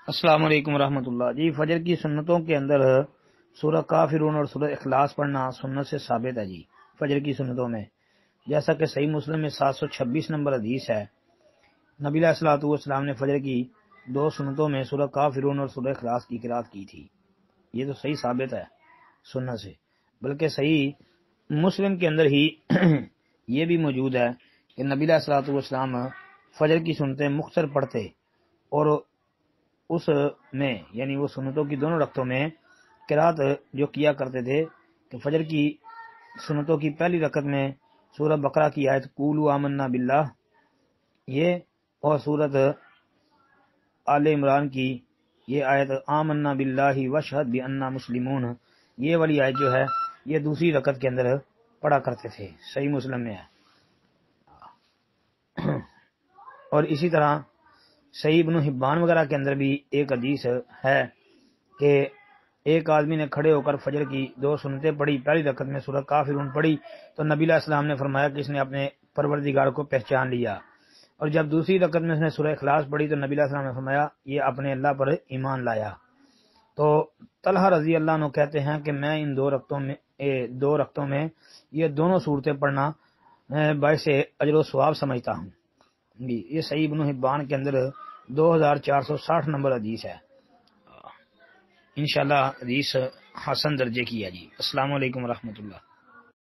السلام علیکم ورحمۃ اللہ جی۔ فجر کی سنتوں کے اندر سورہ کافرون اور سورہ اخلاص پڑھنا سنت سے ثابت ہے جی۔ فجر کی سنتوں میں جیسا کہ صحیح مسلم میں 726 نمبر حدیث ہے، نبی علیہ الصلوۃ والسلام نے فجر کی دو سنتوں میں سورہ کافرون اور سورہ اخلاص کی قرات کی تھی۔ یہ تو صحیح ثابت ہے سنت سے، بلکہ صحیح مسلم کے اندر ہی یہ بھی موجود ہے کہ نبی علیہ الصلوۃ والسلام فجر کی سنتیں مختصر پڑھتے اور اس میں یعنی وہ سنتوں کی دونوں رکعتوں میں قرات جو کیا کرتے تھے کہ فجر کی سنتوں کی پہلی رکعت میں سورہ بقرہ کی آیت قولوا آمنا باللہ یہ، اور سورۃ آل عمران کی یہ آیت آمنا باللہ واشہد بأننا مسلمون، یہ والی آیت جو ہے یہ دوسری رکعت کے اندر پڑھا کرتے تھے، صحیح مسلم میں ہے۔ اور اسی طرح صحیح ابن حبان وغیرہ کے اندر بھی ایک حدیث ہے کہ ایک آدمی نے کھڑے ہو کر فجر کی دو سنتیں پڑھی، پہلی رکعت میں سورہ کافرون پڑھی تو نبی علیہ السلام نے فرمایا کہ اس نے اپنے پروردگار کو پہچان لیا، اور جب دوسری رکعت میں اس نے سورہ اخلاص پڑھی تو نبی علیہ السلام نے فرمایا یہ اپنے اللہ پر ایمان لایا۔ تو طلحہ رضی اللہ عنہ کہتے ہیں کہ میں ان دو رکعتوں میں یہ دونوں صورتیں پڑھنا باعث اجر و ثواب سمجھتا ہوں۔ یہ صحیح ابن حبان کے اندر 2460 نمبر حدیث ہے، انشاءاللہ حدیث حسن درجے کی ہے جی۔ السلام علیکم ورحمۃ اللہ۔